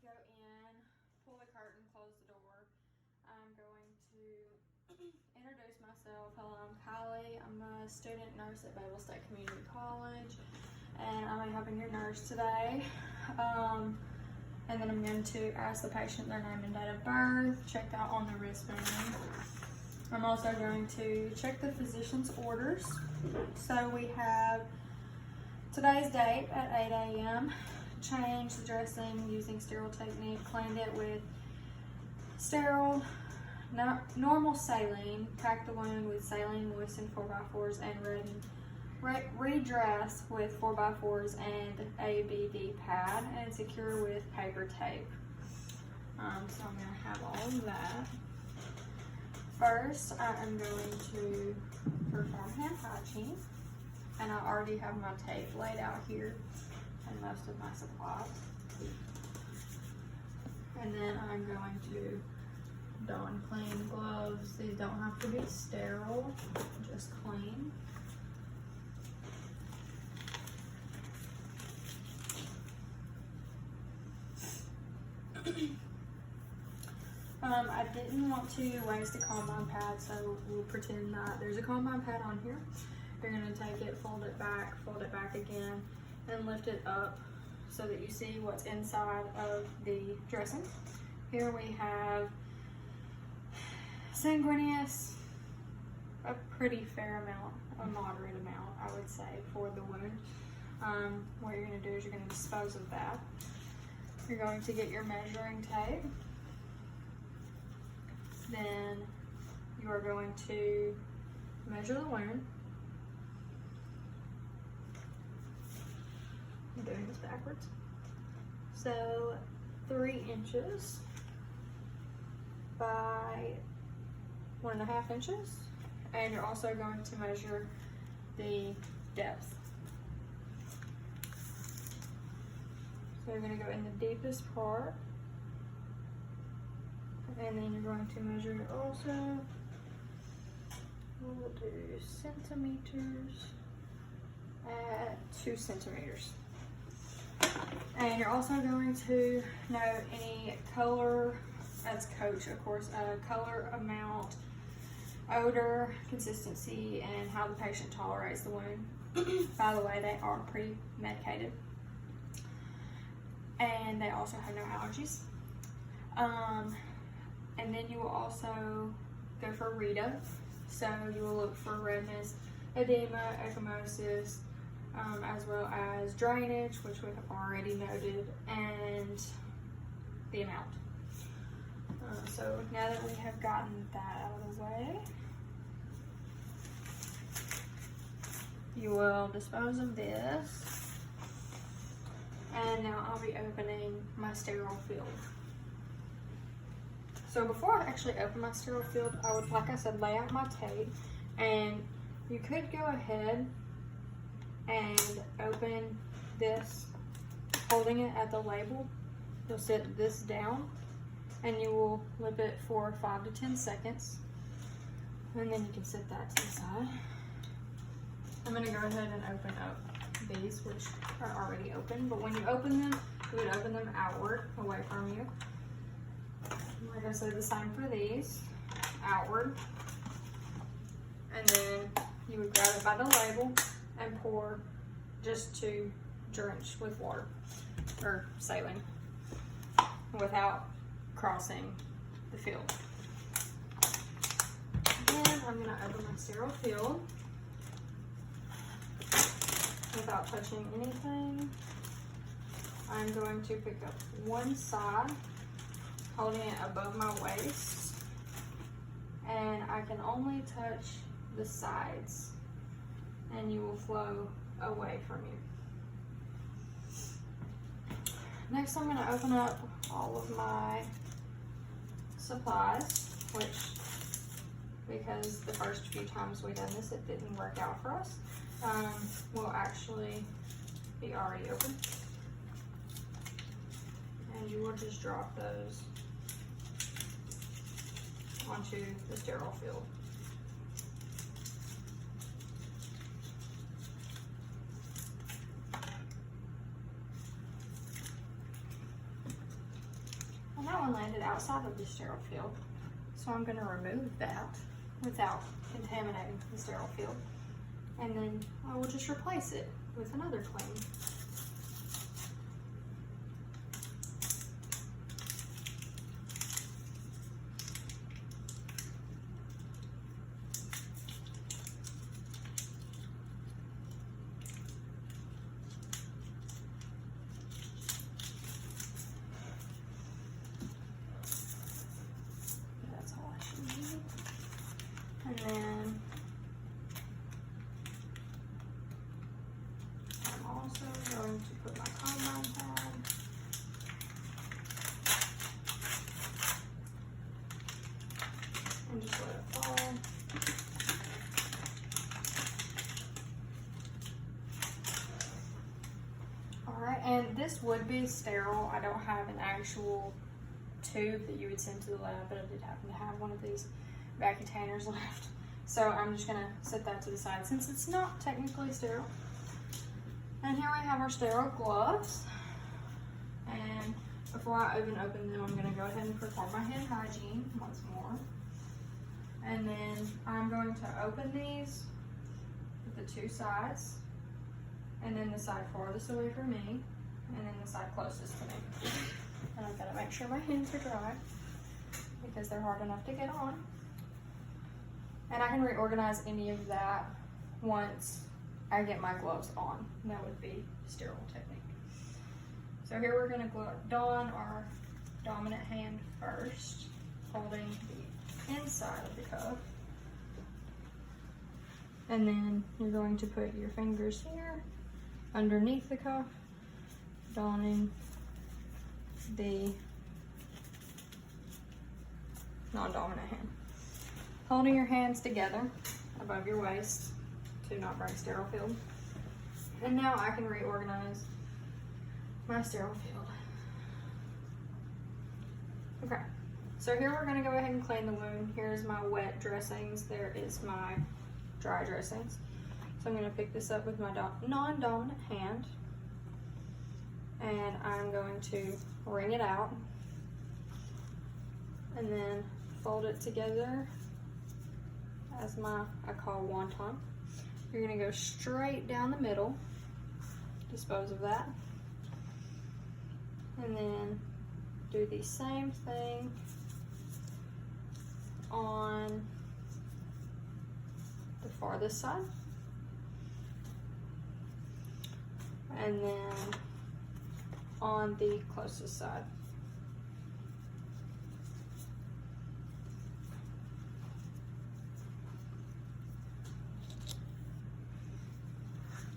go in, pull the curtain, close the door. I'm going to introduce myself. Hello, I'm Kylie. I'm a student nurse at Babel State Community College, and I'm helping your nurse today. And then I'm going to ask the patient their name and date of birth, check out on the wristband. I'm also going to check the physician's orders. So we have today's date at 8 a.m. Changed the dressing using sterile technique, cleaned it with sterile, normal saline, packed the wound with saline moistened 4x4s, and redress with 4x4s and ABD pad, and secure with paper tape. So I'm going to have all of that. First, I am going to perform hand hygiene, and I already have my tape laid out here and most of my supplies. And then I'm going to don clean gloves. These don't have to be sterile, just clean. I didn't want to waste a combine pad, so we'll pretend that there's a combine pad on here. You're going to take it, fold it back again, and lift it up so that you see what's inside of the dressing. Here we have sanguineous, a pretty fair amount, a moderate amount, I would say, for the wound. What you're going to do is you're going to dispose of that. You're going to get your measuring tape. Then you are going to measure the wound. I'm doing this backwards. So 3 inches by 1.5 inches. And you're also going to measure the depth. So you're going to go in the deepest part. And then you're going to measure it also. We'll do centimeters at 2 centimeters. And you're also going to note any color, as coach, of course, color, amount, odor, consistency, and how the patient tolerates the wound. By the way, they are pre-medicated. And they also have no allergies. And then you will also go for RETA. So you will look for redness, edema, ecchymosis, as well as drainage, which we have already noted, and the amount. So now that we have gotten that out of the way, you will dispose of this. And now I'll be opening my sterile field. So before I actually open my sterile field, I would, like I said, lay out my tape, and you could go ahead and open this, holding it at the label. You'll set this down, and you will lip it for 5 to 10 seconds, and then you can set that to the side. I'm going to go ahead and open up these, which are already open, but when you open them, you would open them outward, away from you. Like I said, the same for these, outward. And then you would grab it by the label and pour just to drench with water or saline without crossing the field. Then I'm going to open my sterile field without touching anything. I'm going to pick up one side, holding it above my waist, and I can only touch the sides, and you will flow away from you. Next, I'm going to open up all of my supplies, which, because the first few times we done this, it didn't work out for us, will actually be already open. And you will just drop those onto the sterile field. that one landed outside of the sterile field. So I'm gonna remove that without contaminating the sterile field. And then I will just replace it with another clean. That's all I should need. And then I'm also going to put my combine pad and just let it fall. Alright, and this would be sterile. I don't have an actual tube that you would send to the lab, but I did happen to have one of these vacuum containers left. So I'm just gonna set that to the side since it's not technically sterile. And here we have our sterile gloves. And before I even open them, I'm gonna go ahead and perform my hand hygiene once more. And then I'm going to open these with the two sides, and then the side farthest away from me, and then the side closest to me. And I've gotta make sure my hands are dry because they're hard enough to get on. And I can reorganize any of that once I get my gloves on. That would be sterile technique. So here we're gonna don our dominant hand first, holding the inside of the cuff. And then you're going to put your fingers here underneath the cuff, donning the non-dominant hand. Holding your hands together above your waist to not break sterile field. And now I can reorganize my sterile field. Okay, so here we're gonna go ahead and clean the wound. Here's my wet dressings. There is my dry dressings. So I'm gonna pick this up with my non-dominant hand, and I'm going to wring it out and then fold it together as I call wonton. You're gonna go straight down the middle, dispose of that, and then do the same thing on the farthest side, and then on the closest side.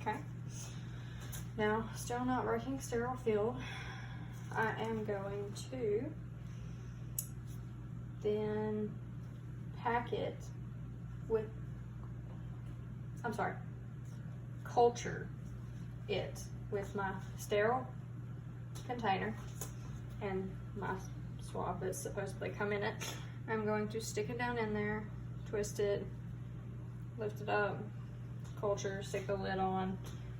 Okay, now still not breaking sterile field, I am going to then pack it with, culture it with my sterile container and my swab that's supposedly come in it. I'm going to stick it down in there, twist it, lift it up, culture, stick the lid on,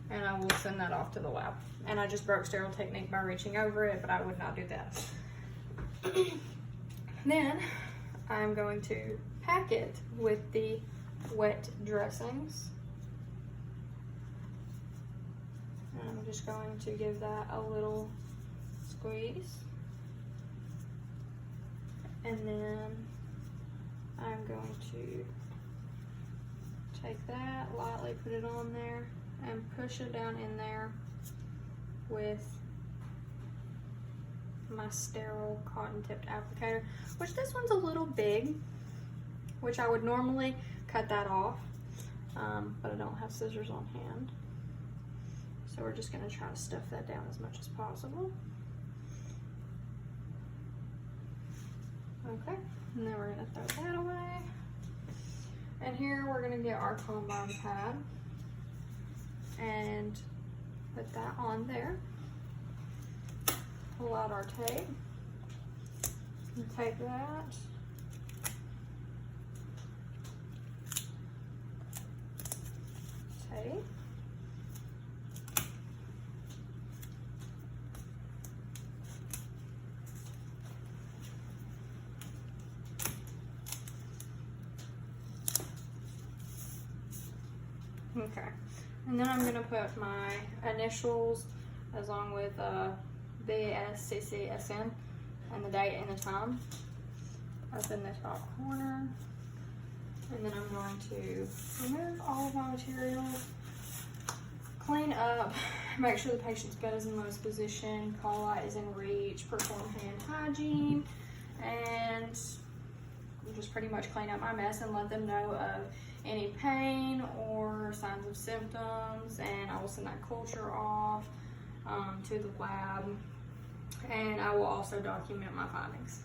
and I will send that off to the lab. And I just broke sterile technique by reaching over it, but I would not do that. Then I'm going to pack it with the wet dressings. And I'm just going to give that a little squeeze. And then I'm going to take that, lightly put it on there, and push it down in there with my sterile cotton tipped applicator, which this one's a little big, which I would normally cut that off, but I don't have scissors on hand. So we're just gonna try to stuff that down as much as possible. Okay, and then we're gonna throw that away. And here we're gonna get our combine pad and put that on there. Pull out our tape and take that, tape, Okay. And then I'm going to put my initials along with BSCCSN and the date and the time up in the top corner. And then I'm going to remove all of my materials, clean up, make sure the patient's bed is in the lowest position, call light is in reach, perform hand hygiene, and just pretty much clean up my mess and let them know of any pain or signs of symptoms, and I will send that culture off to the lab, and I will also document my findings.